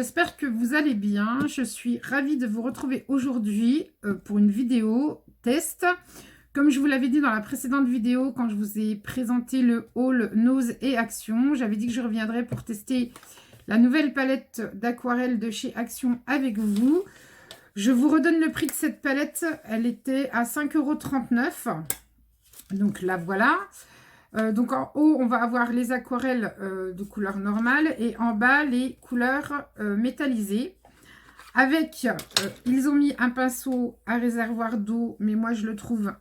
j'espère que vous allez bien. Je suis ravie de vous retrouver aujourd'hui pour une vidéo test. Comme je vous l'avais dit dans la précédente vidéo, quand je vous ai présenté le haul Nose et Action, j'avais dit que je reviendrais pour tester la nouvelle palette d'aquarelle de chez Action avec vous. Je vous redonne le prix de cette palette. Elle était à 5,39 €. Donc là, voilà. Donc en haut, on va avoir les aquarelles de couleur normale et en bas, les couleurs métallisées. Avec, ils ont mis un pinceau à réservoir d'eau, mais moi je le trouve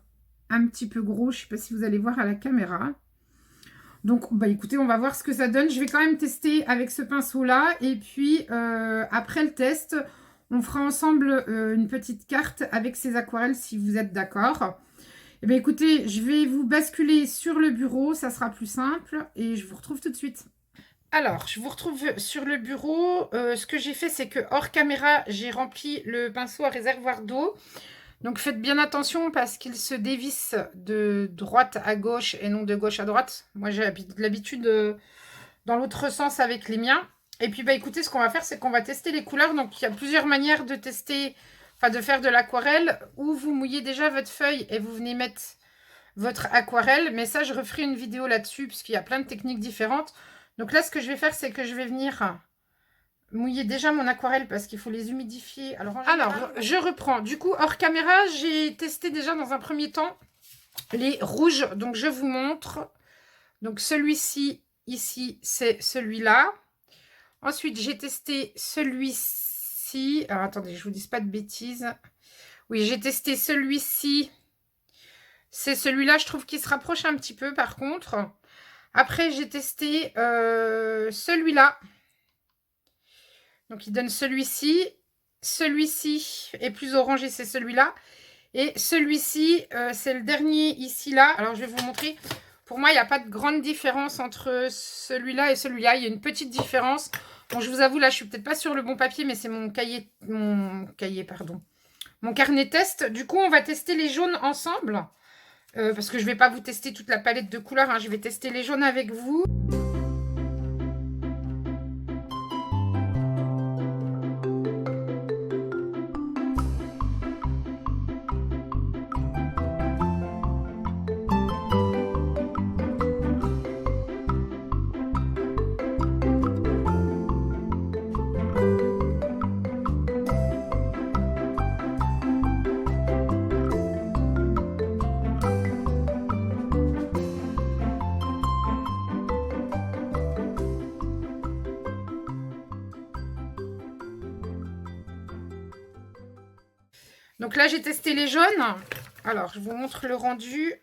un petit peu gros. Je ne sais pas si vous allez voir à la caméra. Donc, bah écoutez, on va voir ce que ça donne. Je vais quand même tester avec ce pinceau-là. Et puis, après le test, on fera ensemble une petite carte avec ces aquarelles si vous êtes d'accord. Eh bien, écoutez, je vais vous basculer sur le bureau, ça sera plus simple et je vous retrouve tout de suite. Alors, je vous retrouve sur le bureau. Ce que j'ai fait, c'est que hors caméra, j'ai rempli le pinceau à réservoir d'eau. Donc, faites bien attention parce qu'il se dévisse de droite à gauche et non de gauche à droite. Moi, j'ai l'habitude dans l'autre sens avec les miens. Et puis, bah, écoutez, ce qu'on va faire, c'est qu'on va tester les couleurs. Donc, il y a plusieurs manières de tester... Enfin, de faire de l'aquarelle, où vous mouillez déjà votre feuille et vous venez mettre votre aquarelle. Mais ça, je referai une vidéo là-dessus, puisqu'il y a plein de techniques différentes. Donc là, ce que je vais faire, c'est que je vais venir mouiller déjà mon aquarelle, parce qu'il faut les humidifier. Alors, je reprends. Du coup, hors caméra, j'ai testé déjà dans un premier temps les rouges. Donc, je vous montre. Donc, celui-ci, ici, c'est celui-là. Ensuite, j'ai testé celui-ci. Alors, attendez, je vous dis pas de bêtises. Oui, j'ai testé celui-ci. C'est celui-là, je trouve qu'il se rapproche un petit peu, par contre. Après, j'ai testé celui-là. Donc, il donne celui-ci. Celui-ci est plus orangé, c'est celui-là. Et celui-ci, c'est le dernier ici, là. Alors, je vais vous montrer. Pour moi, il n'y a pas de grande différence entre celui-là et celui-là. Il y a une petite différence. Bon, je vous avoue, là, je suis peut-être pas sur le bon papier, mais c'est mon carnet test. Du coup, on va tester les jaunes ensemble. Parce que je ne vais pas vous tester toute la palette de couleurs. Hein. Je vais tester les jaunes avec vous. Donc là, j'ai testé les jaunes. Alors, je vous montre le rendu.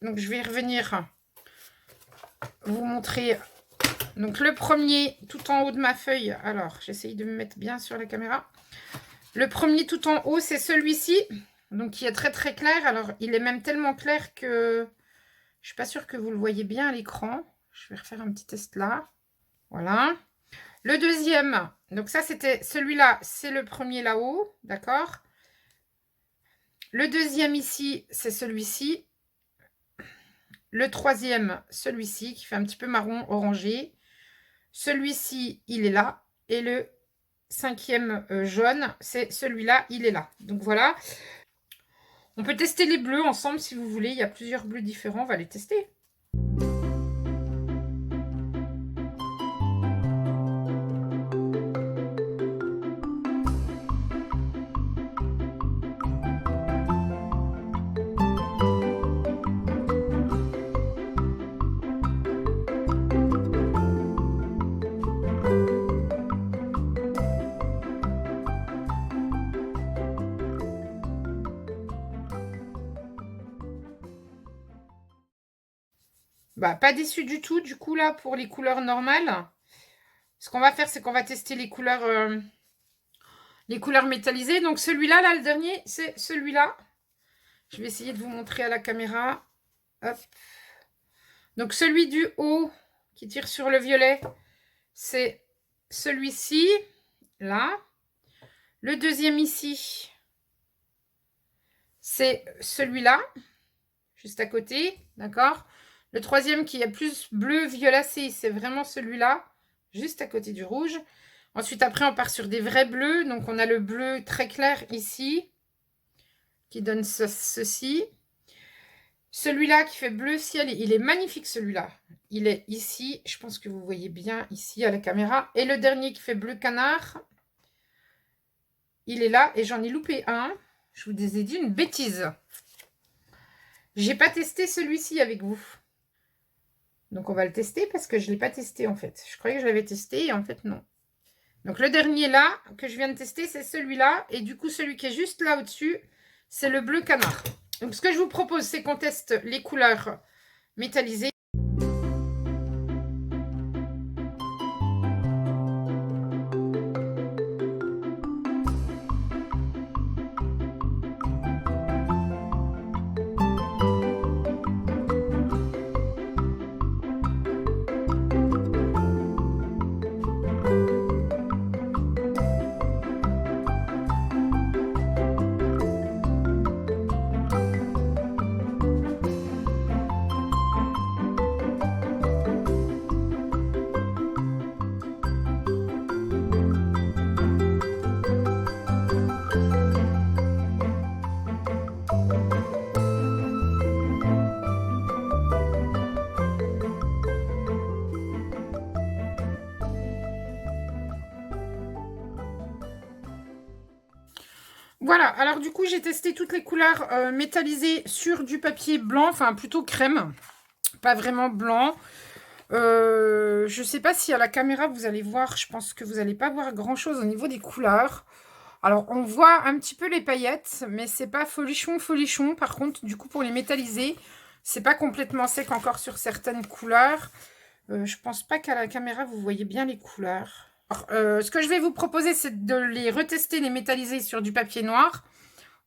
Donc, je vais revenir vous montrer. Donc, le premier, tout en haut de ma feuille. Alors, j'essaye de me mettre bien sur la caméra. Le premier, tout en haut, c'est celui-ci. Donc, qui est très, très clair. Alors, il est même tellement clair que je ne suis pas sûre que vous le voyez bien à l'écran. Je vais refaire un petit test là. Voilà. Le deuxième, donc ça, c'était celui-là. C'est le premier là-haut. D'accord ? Le deuxième ici, c'est celui-ci. Le troisième, celui-ci, qui fait un petit peu marron orangé. Celui-ci, il est là. Et le cinquième jaune, c'est celui-là, il est là. Donc voilà. On peut tester les bleus ensemble si vous voulez. Il y a plusieurs bleus différents. On va les tester. Bah, pas déçu du tout, du coup, là, pour les couleurs normales. Ce qu'on va faire, c'est qu'on va tester les couleurs métallisées. Donc, celui-là, là, le dernier, c'est celui-là. Je vais essayer de vous montrer à la caméra. Hop. Donc, celui du haut qui tire sur le violet, c'est celui-ci, là. Le deuxième ici, c'est celui-là, juste à côté, d'accord ? Le troisième qui est plus bleu violacé, c'est vraiment celui-là, juste à côté du rouge. Ensuite, après, on part sur des vrais bleus. Donc, on a le bleu très clair ici, qui donne ceci. Celui-là qui fait bleu ciel, il est magnifique celui-là. Il est ici, je pense que vous voyez bien ici à la caméra. Et le dernier qui fait bleu canard, il est là et j'en ai loupé un. Je vous ai dit une bêtise. J'ai pas testé celui-ci avec vous. Donc on va le tester parce que je ne l'ai pas testé en fait. Je croyais que je l'avais testé et en fait non. Donc le dernier là que je viens de tester, c'est celui-là. Et du coup, celui qui est juste là au-dessus, c'est le bleu canard. Donc ce que je vous propose, c'est qu'on teste les couleurs métallisées. Voilà, alors du coup, j'ai testé toutes les couleurs métallisées sur du papier blanc, enfin plutôt crème, pas vraiment blanc. Je ne sais pas si à la caméra, vous allez voir, je pense que vous n'allez pas voir grand-chose au niveau des couleurs. Alors, on voit un petit peu les paillettes, mais c'est pas folichon, folichon. Par contre, du coup, pour les métalliser, c'est pas complètement sec encore sur certaines couleurs. Je pense pas qu'à la caméra, vous voyez bien les couleurs. Alors, ce que je vais vous proposer, c'est de les retester, les métalliser sur du papier noir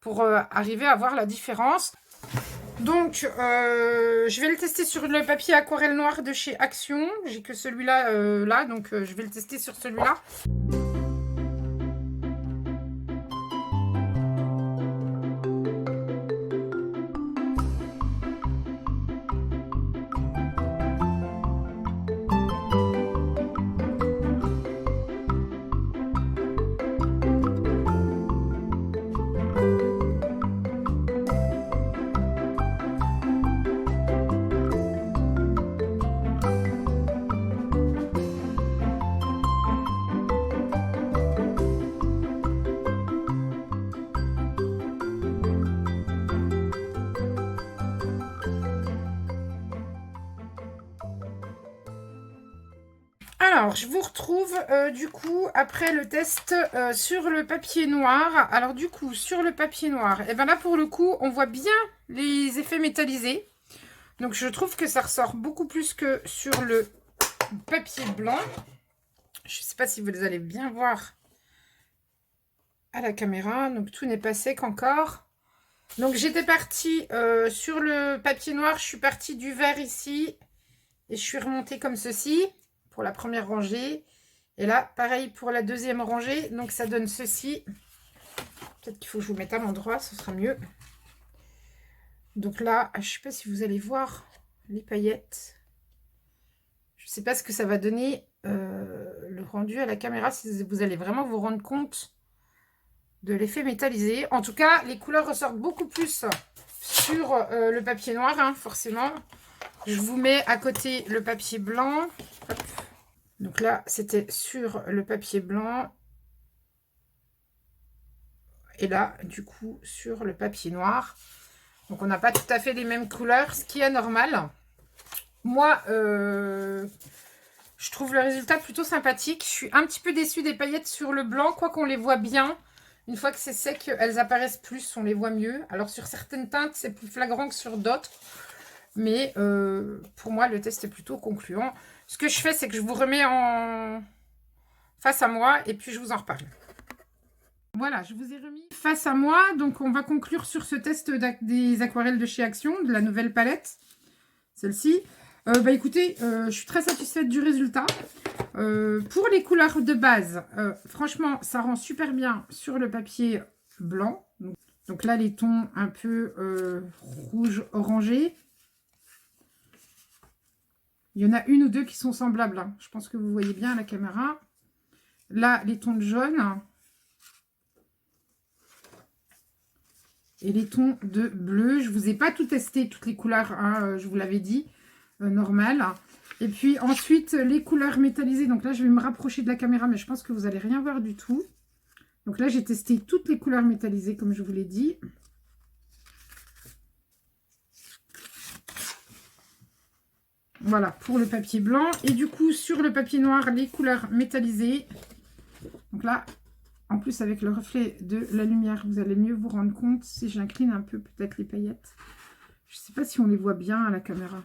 pour arriver à voir la différence. Donc, je vais le tester sur le papier aquarelle noir de chez Action. J'ai que celui-là, là, donc je vais le tester sur celui-là. Alors, je vous retrouve du coup après le test sur le papier noir. Alors du coup, sur le papier noir, et bien là pour le coup, on voit bien les effets métallisés. Donc je trouve que ça ressort beaucoup plus que sur le papier blanc. Je ne sais pas si vous allez bien voir à la caméra. Donc tout n'est pas sec encore. Donc j'étais partie sur le papier noir, je suis partie du vert ici. Et je suis remontée comme ceci pour la première rangée. Et là, pareil pour la deuxième rangée. Donc ça donne ceci. Peut-être qu'il faut que je vous mette à l'endroit, ce sera mieux. Donc là, je ne sais pas si vous allez voir les paillettes. Je ne sais pas ce que ça va donner le rendu à la caméra, si vous allez vraiment vous rendre compte de l'effet métallisé. En tout cas, les couleurs ressortent beaucoup plus sur le papier noir, hein, forcément. Je vous mets à côté le papier blanc. Hop. Donc là, c'était sur le papier blanc. Et là, du coup, sur le papier noir. Donc, on n'a pas tout à fait les mêmes couleurs, ce qui est normal. Moi, je trouve le résultat plutôt sympathique. Je suis un petit peu déçue des paillettes sur le blanc, quoi qu'on les voit bien. Une fois que c'est sec, elles apparaissent plus, on les voit mieux. Alors, sur certaines teintes, c'est plus flagrant que sur d'autres. Mais pour moi, le test est plutôt concluant. Ce que je fais, c'est que je vous remets en face à moi et puis je vous en reparle. Voilà, je vous ai remis face à moi. Donc, on va conclure sur ce test des aquarelles de chez Action, de la nouvelle palette. Celle-ci. Écoutez, je suis très satisfaite du résultat. Pour les couleurs de base, franchement, ça rend super bien sur le papier blanc. Donc là, les tons un peu rouge-orangé. Il y en a une ou deux qui sont semblables, hein. Je pense que vous voyez bien à la caméra. Là, les tons de jaune. Et les tons de bleu. Je ne vous ai pas tout testé, toutes les couleurs, hein, je vous l'avais dit, normal. Et puis ensuite, les couleurs métallisées. Donc là, je vais me rapprocher de la caméra, mais je pense que vous n'allez rien voir du tout. Donc là, j'ai testé toutes les couleurs métallisées, comme je vous l'ai dit. Voilà, pour le papier blanc. Et du coup, sur le papier noir, les couleurs métallisées. Donc là, en plus, avec le reflet de la lumière, vous allez mieux vous rendre compte. Si j'incline un peu, peut-être les paillettes. Je ne sais pas si on les voit bien à la caméra.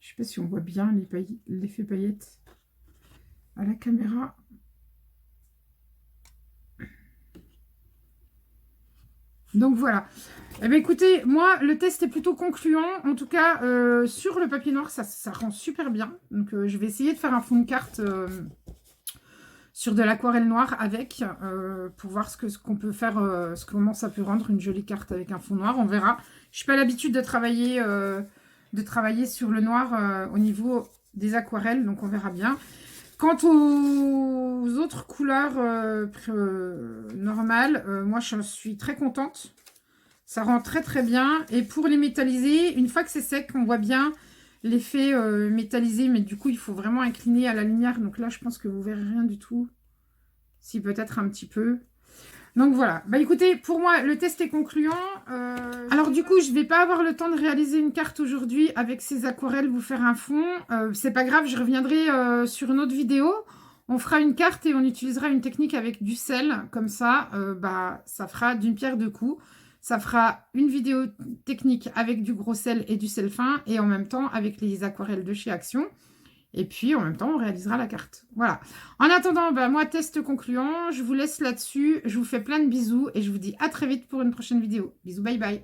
Je ne sais pas si on voit bien l'effet paillettes à la caméra. Donc voilà. Eh bien, écoutez, moi, le test est plutôt concluant. En tout cas, sur le papier noir, ça rend super bien. Donc, je vais essayer de faire un fond de carte sur de l'aquarelle noire avec, pour voir ce qu'on peut faire, comment ça peut rendre une jolie carte avec un fond noir. On verra. Je n'ai pas l'habitude de travailler sur le noir au niveau des aquarelles, donc on verra bien. Quant aux autres couleurs normales, moi je suis très contente. Ça rend très très bien. Et pour les métalliser, une fois que c'est sec, on voit bien l'effet métallisé. Mais du coup, il faut vraiment incliner à la lumière. Donc là, je pense que vous verrez rien du tout. Si, peut-être un petit peu. Donc voilà. Bah écoutez, pour moi, le test est concluant. Alors du coup, je ne vais pas avoir le temps de réaliser une carte aujourd'hui avec ces aquarelles, vous faire un fond. C'est pas grave, je reviendrai sur une autre vidéo. On fera une carte et on utilisera une technique avec du sel. Comme ça, ça fera d'une pierre deux coups. Ça fera une vidéo technique avec du gros sel et du sel fin. Et en même temps, avec les aquarelles de chez Action. Et puis, en même temps, on réalisera la carte. Voilà. En attendant, moi, test concluant. Je vous laisse là-dessus. Je vous fais plein de bisous et je vous dis à très vite pour une prochaine vidéo. Bisous, bye bye.